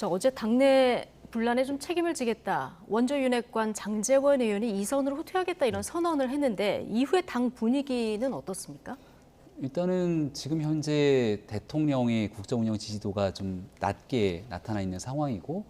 자, 어제 당내 분란에 좀 책임을 지겠다. 원조 윤핵관 장제원 의원이 이 선을 후퇴하겠다 이런 선언을 했는데 이후에 당 분위기는 어떻습니까? 일단은 지금 현재 대통령의 국정운영 지지도가 좀 낮게 나타나 있는 상황이고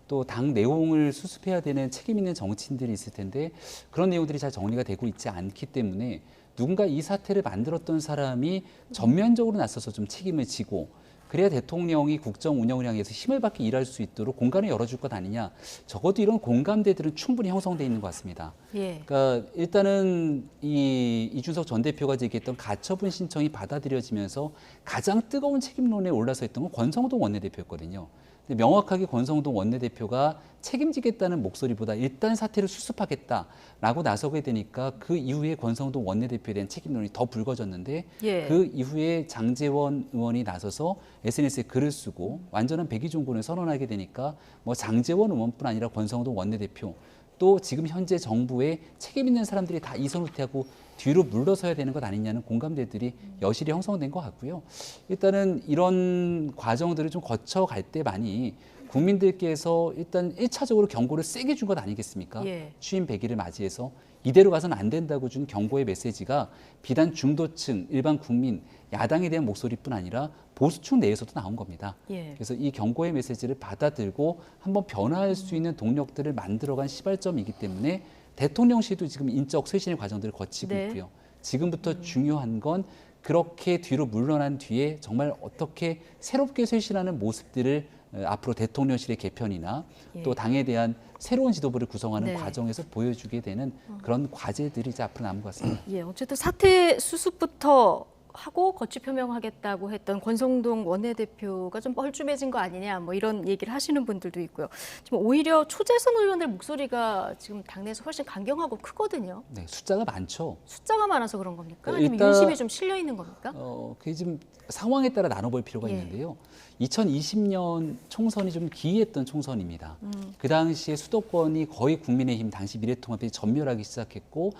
또 당 내용을 수습해야 되는 책임 있는 정치인들이 있을 텐데 그런 내용들이 잘 정리가 되고 있지 않기 때문에 누군가 이 사태를 만들었던 사람이 전면적으로 나서서 좀 책임을 지고 그래야 대통령이 국정 운영을 향해서 힘을 받게 일할 수 있도록 공간을 열어줄 것 아니냐. 적어도 이런 공감대들은 충분히 형성돼 있는 것 같습니다. 예. 그러니까 일단은 이준석 전 대표가 제기했던 가처분 신청이 받아들여지면서 가장 뜨거운 책임론에 올라서 있던 건 권성동 원내대표였거든요. 근데 명확하게 권성동 원내대표가 책임지겠다는 목소리보다 일단 사태를 수습하겠다라고 나서게 되니까 그 이후에 권성동 원내대표에 대한 책임론이 더 불거졌는데 예. 그 이후에 장제원 의원이 나서서 SNS에 글을 쓰고 완전한 백의종군을 선언하게 되니까 뭐 장제원 의원뿐 아니라 권성동 원내대표 또 지금 현재 정부에 책임 있는 사람들이 다 이선 후퇴하고 뒤로 물러서야 되는 것 아니냐는 공감대들이 여실히 형성된 것 같고요. 일단은 이런 과정들을 좀 거쳐갈 때 많이 국민들께서 일단 1차적으로 경고를 세게 준 것 아니겠습니까? 예. 취임 100일을 맞이해서 이대로 가서는 안 된다고 준 경고의 메시지가 비단 중도층, 일반 국민, 야당에 대한 목소리뿐 아니라 보수층 내에서도 나온 겁니다. 예. 그래서 이 경고의 메시지를 받아들고 한번 변화할 수 있는 동력들을 만들어간 시발점이기 때문에 대통령실도 지금 인적 쇄신의 과정들을 거치고 네. 있고요. 지금부터 중요한 건 그렇게 뒤로 물러난 뒤에 정말 어떻게 새롭게 쇄신하는 모습들을 앞으로 대통령실의 개편이나 예. 또 당에 대한 새로운 지도부를 구성하는 네. 과정에서 보여주게 되는 그런 과제들이 이제 앞으로 남은 것 같습니다. 예, 어쨌든 사퇴 수습부터 하고 거취 표명하겠다고 했던 권성동 원내대표가 좀 뻘쭘해진 거 아니냐 뭐 이런 얘기를 하시는 분들도 있고요. 지금 오히려 초재선 의원들 목소리가 지금 당내에서 훨씬 강경하고 크거든요. 네, 숫자가 많죠. 숫자가 많아서 그런 겁니까? 아니면 일단 윤심이 좀 실려 있는 겁니까? 그게 지금 상황에 따라 나눠볼 필요가 예. 있는데요. 2020년 총선이 좀 기이했던 총선입니다. 그 당시에 수도권이 거의 국민의힘 당시 미래통합이 전멸하기 시작했고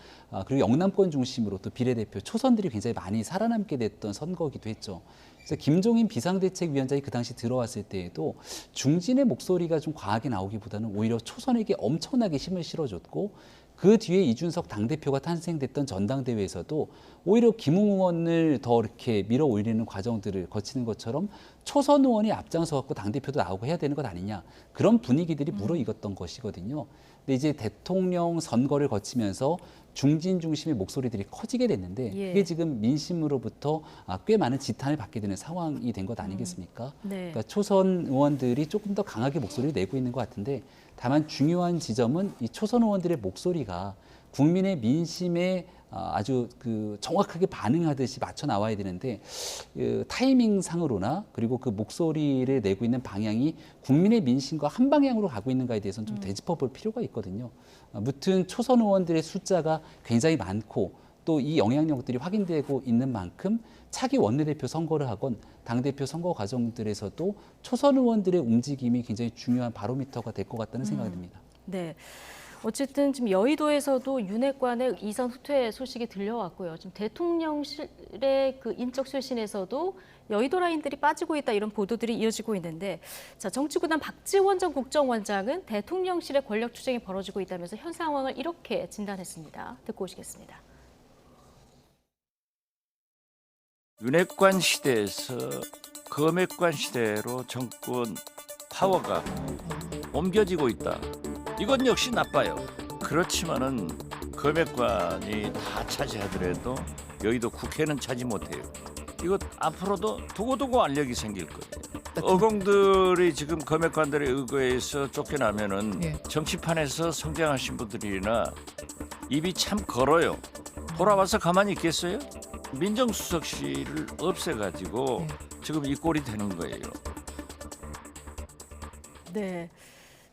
그리고 영남권 중심으로 또 비례대표 초선들이 굉장히 많이 살아남게 됐던 선거이기도 했죠. 그래서 김종인 비상대책위원장이 그 당시 들어왔을 때에도 중진의 목소리가 좀 과하게 나오기보다는 오히려 초선에게 엄청나게 힘을 실어줬고 그 뒤에 이준석 당대표가 탄생됐던 전당대회에서도 오히려 김웅 의원을 더 이렇게 밀어 올리는 과정들을 거치는 것처럼 초선 의원이 앞장서 갖고 당대표도 나오고 해야 되는 것 아니냐. 그런 분위기들이 무르익었던 것이거든요. 근데 이제 대통령 선거를 거치면서 중진 중심의 목소리들이 커지게 됐는데 예. 그게 지금 민심으로부터 꽤 많은 지탄을 받게 되는 상황이 된 것 아니겠습니까? 네. 그러니까 초선 의원들이 조금 더 강하게 목소리를 내고 있는 것 같은데 다만 중요한 지점은 이 초선 의원들의 목소리가 국민의 민심에 아주 그 정확하게 반응하듯이 맞춰 나와야 되는데 타이밍 상으로나 그리고 그 목소리를 내고 있는 방향이 국민의 민심과 한 방향으로 가고 있는가에 대해서는 좀 되짚어 볼 필요가 있거든요. 무튼 초선 의원들의 숫자가 굉장히 많고 또 이 영향력들이 확인되고 있는 만큼 차기 원내대표 선거를 하건 당대표 선거 과정들에서도 초선 의원들의 움직임이 굉장히 중요한 바로미터가 될 것 같다는 생각이 듭니다. 네. 어쨌든 지금 여의도에서도 윤핵관의 이선 후퇴 소식이 들려왔고요. 지금 대통령실의 그 인적 쇄신에서도 여의도 라인들이 빠지고 있다 이런 보도들이 이어지고 있는데, 자 정치구단 박지원 전 국정원장은 대통령실의 권력 투쟁이 벌어지고 있다면서 현 상황을 이렇게 진단했습니다. 듣고 오시겠습니다. 윤핵관 시대에서 검핵관 시대로 정권 파워가 옮겨지고 있다. 이건 역시 나빠요. 그렇지만은 검핵관이 다 차지하더라도 여의도 국회는 차지 못해요. 이거 앞으로도 두고두고 알력이 생길 거예요. 어공들이 지금 검핵관들의 의거에서 쫓겨나면은 예. 정치판에서 성장하신 분들이나 입이 참 걸어요. 돌아와서 가만히 있겠어요? 민정수석실을 없애가지고 지금 이 꼴이 되는 거예요. 네.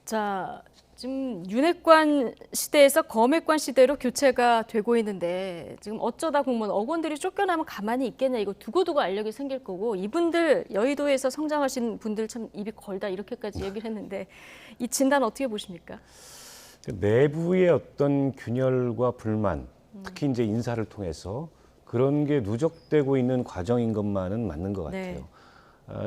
자, 지금 윤핵관 시대에서 검핵관 시대로 교체가 되고 있는데 지금 어쩌다 보면 어건들이 쫓겨나면 가만히 있겠냐 이거 두고두고 알력이 생길 거고 이분들 여의도에서 성장하신 분들 참 입이 걸다 이렇게까지 얘기를 했는데 이 진단 어떻게 보십니까? 내부의 어떤 균열과 불만, 특히 이제 인사를 통해서 그런 게 누적되고 있는 과정인 것만은 맞는 것 같아요. 네.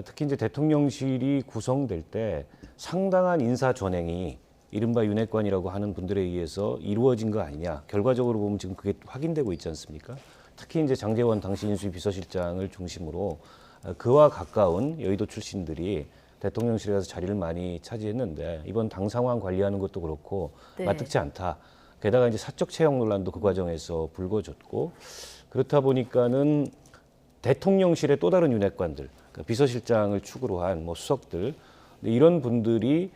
특히 이제 대통령실이 구성될 때 상당한 인사 전행이 이른바 윤핵관이라고 하는 분들에 의해서 이루어진 거 아니냐. 결과적으로 보면 지금 그게 확인되고 있지 않습니까? 특히 이제 장제원 당시 인수위 비서실장을 중심으로 그와 가까운 여의도 출신들이 대통령실에 가서 자리를 많이 차지했는데 이번 당 상황 관리하는 것도 그렇고 네. 마뜩지 않다. 게다가 이제 사적 채용 논란도 그 과정에서 불거졌고 그렇다 보니까는 대통령실의 또 다른 윤핵관들, 그러니까 비서실장을 축으로 한 뭐 수석들 이런 분들이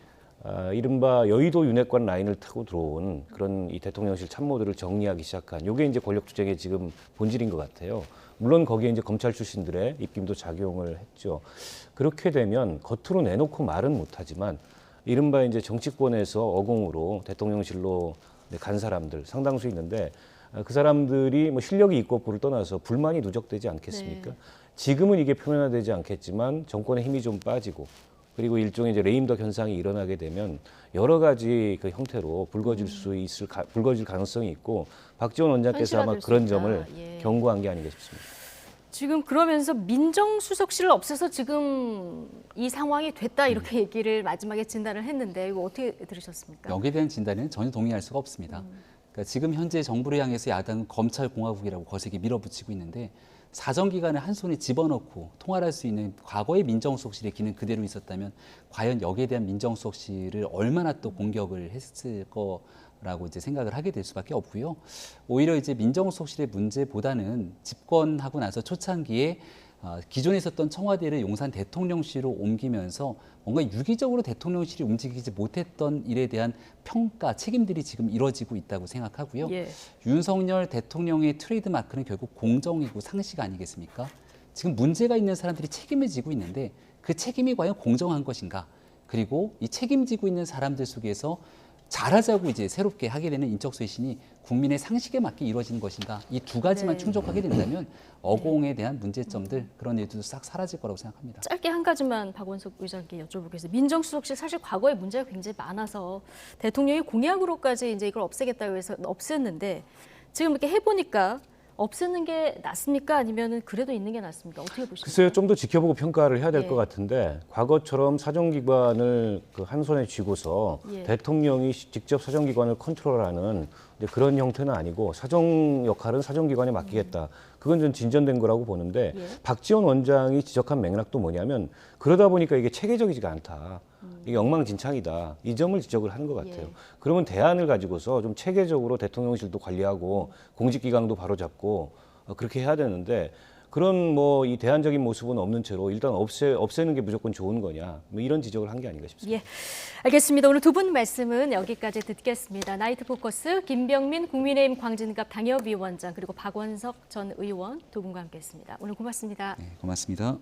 이른바 여의도 윤핵관 라인을 타고 들어온 그런 이 대통령실 참모들을 정리하기 시작한 이게 이제 권력 투쟁의 지금 본질인 것 같아요. 물론 거기에 이제 검찰 출신들의 입김도 작용을 했죠. 그렇게 되면 겉으로 내놓고 말은 못하지만 이른바 이제 정치권에서 어공으로 대통령실로 간 사람들 상당수 있는데 그 사람들이 뭐 실력이 있고 없고를 떠나서 불만이 누적되지 않겠습니까? 네. 지금은 이게 표면화되지 않겠지만 정권의 힘이 좀 빠지고 그리고 일종의 이제 레임덕 현상이 일어나게 되면 여러 가지 그 형태로 불거질 가능성이 있고 박지원 원장께서 아마 현실화될 수 그런 있다. 점을 예. 경고한 게 아닌가 싶습니다. 지금 그러면서 민정수석실을 없애서 지금 이 상황이 됐다 이렇게 얘기를 마지막에 진단을 했는데 이거 어떻게 들으셨습니까? 여기에 대한 진단에는 전혀 동의할 수가 없습니다. 그러니까 지금 현재 정부를 향해서 야당은 검찰공화국이라고 거세게 밀어붙이고 있는데 사정기관을 한 손에 집어넣고 통할할 수 있는 과거의 민정수석실의 기능 그대로 있었다면 과연 여기에 대한 민정수석실을 얼마나 또 공격을 했을 거라고 이제 생각을 하게 될 수밖에 없고요. 오히려 이제 민정수석실의 문제보다는 집권하고 나서 초창기에 기존에 있었던 청와대를 용산 대통령실로 옮기면서 뭔가 유기적으로 대통령실이 움직이지 못했던 일에 대한 평가, 책임들이 지금 이뤄지고 있다고 생각하고요. 예. 윤석열 대통령의 트레이드 마크는 결국 공정이고 상식 아니겠습니까? 지금 문제가 있는 사람들이 책임을 지고 있는데 그 책임이 과연 공정한 것인가? 그리고 이 책임지고 있는 사람들 속에서 잘하자고 이제 새롭게 하게 되는 인적 쇄신이 국민의 상식에 맞게 이루어지는 것인가? 이 두 가지만 네. 충족하게 된다면 어공에 대한 문제점들 그런 일들도 싹 사라질 거라고 생각합니다. 짧게 한 가지만 박원석 의장께 여쭤보겠습니다. 민정수석실 사실 과거에 문제가 굉장히 많아서 대통령이 공약으로까지 이제 이걸 없애겠다고 해서 없앴는데 지금 이렇게 해보니까 없애는 게 낫습니까? 아니면 그래도 있는 게 낫습니까? 어떻게 보십니까? 글쎄요, 좀 더 지켜보고 평가를 해야 될 예. 것 같은데 과거처럼 사정기관을 그 한 손에 쥐고서 예. 대통령이 직접 사정기관을 컨트롤하는 이제 그런 형태는 아니고 사정 역할은 사정기관에 맡기겠다. 그건 좀 진전된 거라고 보는데 예. 박지원 원장이 지적한 맥락도 뭐냐면 그러다 보니까 이게 체계적이지가 않다. 이게 엉망진창이다. 이 점을 지적을 하는 것 같아요. 예. 그러면 대안을 가지고서 좀 체계적으로 대통령실도 관리하고 공직기강도 바로잡고 그렇게 해야 되는데 그런 뭐 이 대안적인 모습은 없는 채로 일단 없애는 게 무조건 좋은 거냐 뭐 이런 지적을 한 게 아닌가 싶습니다. 예, 알겠습니다. 오늘 두 분 말씀은 여기까지 듣겠습니다. 나이트 포커스 김병민 국민의힘 광진갑 당협위원장 그리고 박원석 전 의원 두 분과 함께했습니다. 오늘 고맙습니다. 네, 고맙습니다.